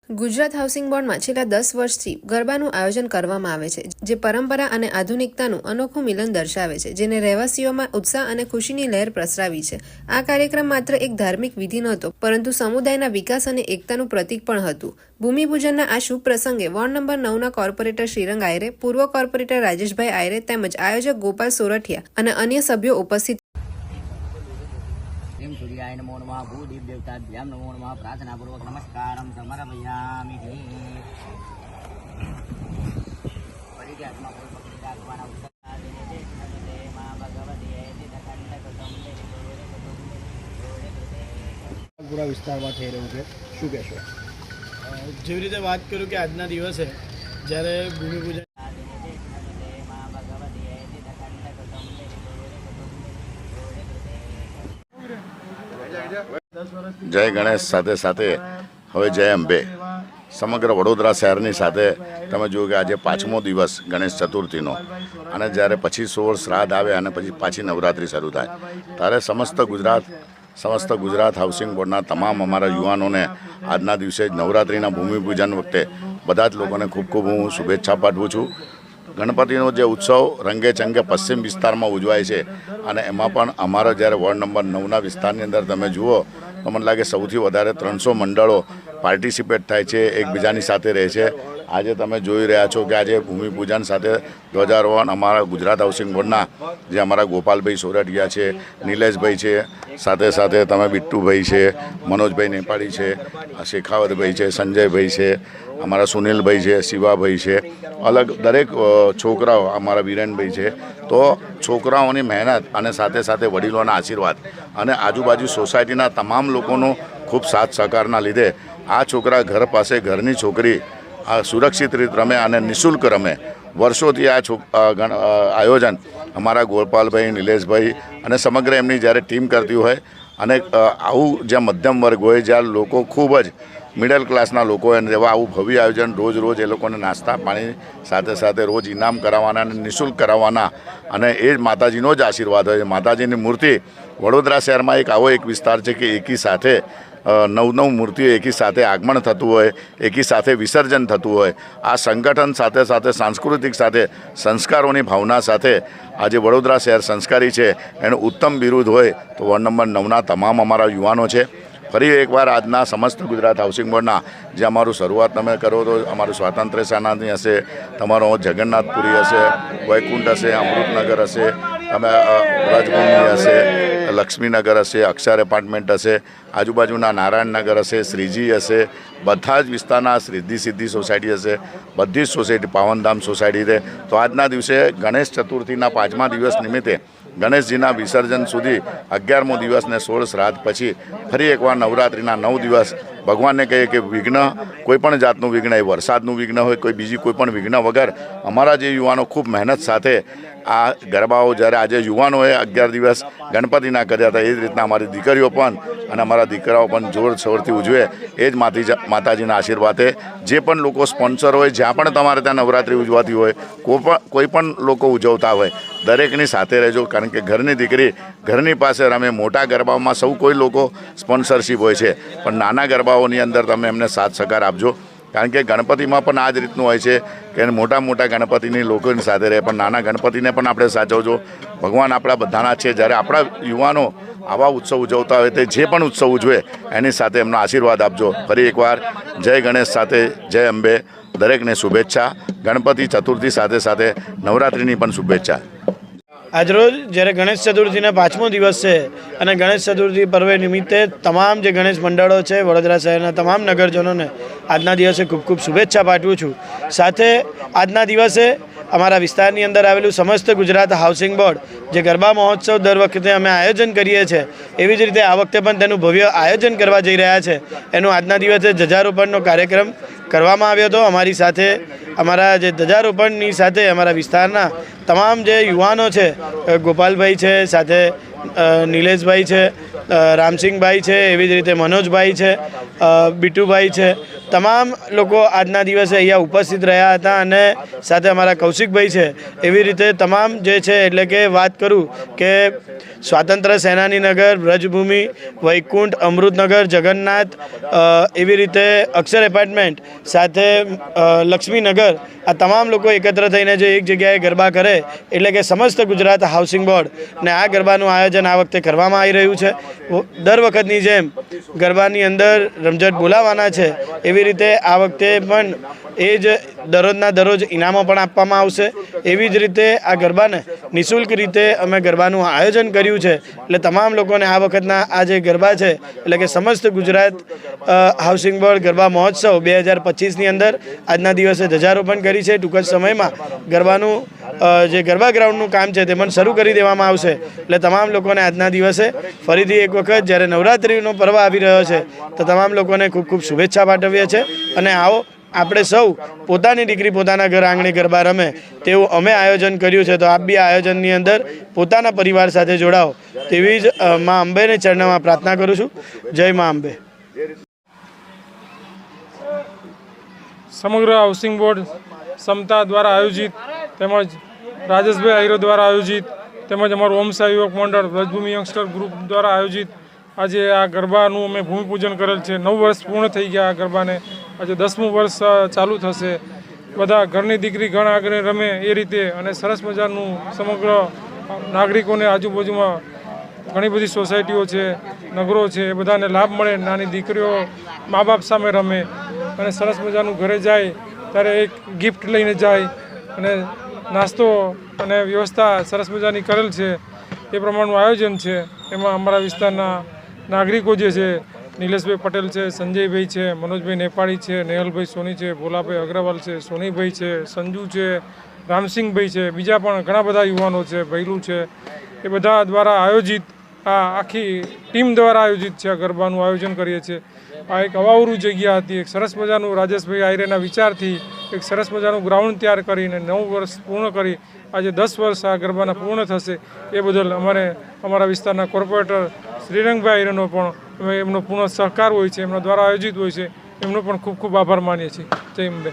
Gujarat housing બોર્ડમાં છેલ્લા 10 વર્ષથી ગરબાનું આયોજન કરવામાં આવે છે, જે પરંપરા અને આધુનિકતાનું અનોખું મિલન દર્શાવે છે, જેને રહેવાસીઓમાં ઉત્સાહ અને ખુશીની લહેર પ્રસરાવી છે. આ કાર્યક્રમ માત્ર એક ધાર્મિક વિધિ નહોતો, પરંતુ સમુદાયના વિકાસ અને એકતાનું પ્રતીક પણ હતું. ભૂમિપૂજનના આ શુભ પ્રસંગે વોર્ડ નંબર 9ના કોર્પોરેટર શ્રીરંગ આયરે, પૂર્વ કોર્પોરેટર રાજેશભાઈ આયરે તેમજ આયોજક ગોપાલ સોરઠિયા અને અન્ય સભ્યો ઉપસ્થિત. એમ સૂર્યાય નમો નમઃ ભૂદેવ દેવતાભ્યામ નમો નમઃ પ્રાર્થનાપૂર્વક નમસ્કારમ સમર્પયામિ. ફરીથી હાથમાં કોઈ પકડી રાખવાના પૂરા વિસ્તારમાં થઈ રહ્યું છે, શું કહેશો? જેવી રીતે વાત કરું કે આજના દિવસે જ્યારે ભૂમિપૂજન જય ગણેશ સાથે સાથે હવે જય અંબે. સમગ્ર વડોદરા શહેરની સાથે તમે જુઓ કે આજે 5મો દિવસ ગણેશ ચતુર્થીનો, અને જ્યારે પછી 16 શ્રાદ્ધ આવે અને પછી પાછી નવરાત્રિ શરૂ થાય, ત્યારે સમસ્ત ગુજરાત હાઉસિંગ બોર્ડના તમામ અમારા યુવાનોને આજના દિવસે જ નવરાત્રિના ભૂમિપૂજન વખતે બધા જ લોકોને ખૂબ ખૂબ હું શુભેચ્છા પાઠવું છું. ગણપતિનો જે ઉત્સવ રંગે ચંગે પશ્ચિમ વિસ્તારમાં ઉજવાય છે, અને એમાં પણ અમારા જ્યારે વોર્ડ નંબર 9ના વિસ્તારની અંદર તમે જુઓ તો મને લાગે સૌથી વધારે 300 મંડળો પાર્ટિસિપેટ થાય છે, એકબીજાની સાથે રહે છે. આજે તમે જોઈ રહ્યા છો કે આજે ભૂમિપૂજન સાથે ધ્વજારોહણ અમારા ગુજરાત હાઉસિંગ બોર્ડના જે અમારા ગોપાલભાઈ સોરઠિયા છે, નિલેશભાઈ છે, સાથે સાથે તમે બિટ્ટુભાઈ છે, મનોજભાઈ નેપાળી છે, શેખાવતભાઈ છે, સંજયભાઈ છે, અમારા સુનિલભાઈ છે, શિવાભાઈ છે, અલગ દરેક છોકરાઓ અમારા વિરેનભાઈ છે. તો છોકરાઓની મહેનત અને સાથે સાથે વડીલોના આશીર્વાદ અને આજુબાજુ સોસાયટીના તમામ લોકોનો ખૂબ સાથ સહકારના લીધે આ છોકરા ઘર પાસે ઘરની છોકરી આ સુરક્ષિત રીતે રમે અને નિઃશુલ્ક રમે. વર્ષોથી આ આયોજન અમારા ગોપાલભાઈ, નિલેશભાઈ અને સમગ્ર એમની જ્યારે ટીમ કરતી હોય, અને આવું જ્યાં મધ્યમ વર્ગ હોય, જ્યાં લોકો ખૂબ જ મિડલ ક્લાસના લોકો હોય, એવા આવું ભવ્ય આયોજન રોજ એ લોકોને નાસ્તા પાણી સાથે સાથે રોજ ઇનામ કરાવવાના અને નિઃશુલ્ક કરાવવાના, અને એ જ માતાજીનો જ આશીર્વાદ હોય. માતાજીની મૂર્તિ વડોદરા શહેરમાં આવો એક વિસ્તાર છે કે એકી સાથે 9 મૂર્તિઓ એકી સાથે આગમન થતું હોય, એકી સાથે વિસર્જન થતું હોય. આ સંગઠન સાથે સાથે સાંસ્કૃતિક સાથે સંસ્કારોની ભાવના સાથે આજે વડોદરા શહેર સંસ્કારી છે એનું ઉત્તમ બિરુદ હોય તો વોર્ડ નંબર 9ના તમામ અમારા યુવાનો છે. ફરી એકવાર આજના સમસ્ત ગુજરાત હાઉસિંગ બોર્ડના જે અમારું શરૂઆત તમે કરો તો અમારું સ્વાતંત્ર્ય સેનાની હશે, તમારો જગન્નાથપુરી હશે, વૈકુંઠ હશે, અમૃતનગર હશે, તમે વ્રજભૂમિ હશે, લક્ષ્મીનગર હશે, અક્ષર એપાર્ટમેન્ટ હશે, આજુબાજુના નારાયણનગર હશે, શ્રીજી હશે, બધા જ વિસ્તારના સિદ્ધિ સોસાયટી હશે, બધી જ સોસાયટી પાવનધામ સોસાયટી છે. તો આજના દિવસે ગણેશ ચતુર્થીના 5મા દિવસ નિમિત્તે ગણેશજીના વિસર્જન સુધી 11મો દિવસ ને 16 શ્રાદ્ધ પછી ફરી એકવાર નવરાત્રિના 9 દિવસ ભગવાનને કહીએ કે વિઘ્ન, કોઈ પણ જાતનું વિઘ્ન, એ વરસાદનું વિઘ્ન હોય, કોઈ બીજી કોઈ પણ વિઘ્ન વગર અમારા જે યુવાનો ખૂબ મહેનત સાથે આ ગરબાઓ જ્યારે આજે યુવાનોએ 11 દિવસ ગણપતિના કર્યા હતા, એ જ રીતના અમારી દીકરીઓ પણ અને અમારા દીકરાઓ પણ જોરશોરથી ઉજવે. એ જ માતાજીના આશીર્વાદે જે પણ લોકો સ્પોન્સર હોય, જ્યાં પણ તમારે ત્યાં નવરાત્રિ ઉજવાતી હોય, કોઈ પણ લોકો ઉજવતા હોય, દરેકની સાથે રહેજો. કારણ કે ઘરની દીકરી ઘરની પાસે રમે. મોટા ગરબાઓમાં સૌ કોઈ લોકો સ્પોન્સરશીપ હોય છે, પણ નાના ગરબાઓની અંદર તમે એમને સાથ સહકાર આપજો. કારણ કે ગણપતિમાં પણ આ જ રીતનું હોય છે કે મોટા ગણપતિની લોકોની સાથે રહે, પણ નાના ગણપતિને પણ આપણે સાચવજો. ભગવાન આપણા બધાના છે. જ્યારે આપણા યુવાનો આવા ઉત્સવ ઉજવતા હોય તે જે પણ ઉત્સવ ઉજવે એની સાથે એમનો આશીર્વાદ આપજો. ફરી એકવાર જય ગણેશ સાથે જય અંબે. દરેકને શુભેચ્છા. ગણપતિ ચતુર્થી સાથે સાથે નવરાત્રિની પણ શુભેચ્છા. આજરોજ જ્યારે ગણેશ ચતુર્થીના 5મો દિવસ છે, અને ગણેશ ચતુર્થી પર્વ નિમિત્તે તમામ જે ગણેશ મંડળો છે વડોદરા શહેરના તમામ નગરજનોને આજના દિવસે ખૂબ ખૂબ શુભેચ્છા પાઠવું છું. સાથે આજના દિવસે અમારા વિસ્તારની અંદર આવેલું સમસ્ત ગુજરાત હાઉસિંગ બોર્ડ જે ગરબા મહોત્સવ દર વખતે અમે આયોજન કરીએ છીએ, એવી જ રીતે આ વખતે પણ તેનું ભવ્ય આયોજન કરવા જઈ રહ્યા છે. એનું આજના દિવસે ધ્વજારોપણનો કાર્યક્રમ કરવામાં આવ્યો હતો. અમારી સાથે અમારા જે ધ્વજારોપણની સાથે અમારા વિસ્તારના તમામ જે યુવાનો છે, ગોપાલભાઈ છે, સાથે નિલેશભાઈ છે, રામસિંહભાઈ છે, એવી જ રીતે મનોજભાઈ છે, બિટ્ટુભાઈ છે, તમામ લોકો આજના દિવસે અહીંયા ઉપસ્થિત રહ્યા હતા અને સાથે અમારા કૌશિકભાઈ છે. એવી રીતે તમામ જે છે એટલે કે વાત કરું કે સ્વાતંત્ર્ય સેનાની નગર, વ્રજભૂમિ, વૈકુંઠ, અમૃતનગર, જગન્નાથ, એવી રીતે અક્ષર એપાર્ટમેન્ટ સાથે લક્ષ્મીનગર, આ તમામ લોકો એકત્ર થઈને જે એક જગ્યાએ ગરબા કરે એટલે કે સમસ્ત ગુજરાત હાઉસિંગ બોર્ડ ને આ ગરબાનું આયોજન આ વખતે કરવામાં આવી રહ્યું છે. દર વખતની જેમ ગરબાની અંદર રમઝટ બોલાવવાના છે એવી રીતે આ વખતે પણ એ જ દરરોજના દરરોજ ઇનામો પણ આપવામાં આવશે. એવી જ રીતે આ ગરબાને નિઃશુલ્ક રીતે અમે ગરબાનું આયોજન કર્યું છે. એટલે તમામ લોકોને આ વખતના આ જે ગરબા છે એટલે કે સમસ્ત ગુજરાત હાઉસિંગ બોર્ડ ગરબા મહોત્સવ 2025ની અંદર આજના દિવસે ધ્વજારોપણ કરી છે. ટૂંક જ સમયમાં ગરબાનું જે ગરબા ગ્રાઉન્ડનું કામ છે તે પણ શરૂ કરી દેવામાં આવશે. એટલે તમામ લોકોને આજના દિવસે ફરીથી એક વખત જ્યારે નવરાત્રિનો પર્વ આવી રહ્યો છે તો તમામ લોકોને ખૂબ ખૂબ શુભેચ્છા પાઠવીએ છીએ. અને આવો આપણે સૌ પોતાની દીકરી પોતાના ઘર આંગણે ગરબા રમે તેવું અમે આયોજન કર્યું છે. તો આપ બી આયોજનની અંદર પોતાના પરિવાર સાથે જોડાઓ તેવી જ મા અંબેને ચરણમાં પ્રાર્થના કરું છું. જય મા અંબે. સમગ્ર હાઉસિંગ બોર્ડ સમતા દ્વારા આયોજિત તેમજ રાજેશભાઈ આહિરો દ્વારા આયોજિત તેમજ અમારું ઓમ સાઈ યુવક મંડળ વ્રજભૂમિ યંગસ્ટર ગ્રુપ દ્વારા આયોજિત આજે આ ગરબાનું અમે ભૂમિપૂજન કરેલ છે. 9 વર્ષ પૂર્ણ થઈ ગયા આ ગરબાને. આજે 10મું વર્ષ ચાલુ થશે. બધા ઘરની દીકરી ઘણ આગળ રમે એ રીતે અને સરસ મજાનું સમગ્ર નાગરિકોને આજુબાજુમાં ઘણી બધી સોસાયટીઓ છે, નગરો છે, એ બધાને લાભ મળે. નાની દીકરીઓ મા બાપ સામે રમે અને સરસ મજાનું ઘરે જાય ત્યારે એક ગિફ્ટ લઈને જાય અને નાસ્તો અને વ્યવસ્થા સરસ મજાની કરેલ છે. એ પ્રમાણનું આયોજન છે. એમાં અમારા વિસ્તારના નાગરિકો જે છે, નિલેશભાઈ પટેલ છે, સંજયભાઈ છે, મનોજભાઈ નેપાળી છે, નેહલભાઈ સોની છે, ભોલાભાઈ અગ્રવાલ છે, સોનીભાઈ છે, સંજુ છે, રામસિંહભાઈ છે, બીજા પણ ઘણા બધા યુવાનો છે, ભૈલું છે, એ બધા દ્વારા આયોજિત આ આખી ટીમ દ્વારા આયોજિત છે. આ ગરબાનું આયોજન કરીએ છીએ. આ એક અવાવરું જગ્યા હતી. એક સરસ મજાનું રાજેશભાઈ આહિરેના વિચારથી એક સરસ મજાનું ગ્રાઉન્ડ તૈયાર કરીને 9 વર્ષ પૂર્ણ કરી આજે 10 વર્ષ આ ગરબાના પૂર્ણ થશે. એ બદલ અમારા વિસ્તારના કોર્પોરેટર શ્રીરંગભાઈ આહિરેનો પણ એમનો પૂર્ણ સહકાર હોય છે, એમના દ્વારા આયોજિત હોય છે. એમનો પણ ખૂબ ખૂબ આભાર માનીએ છીએ. જય અંબે.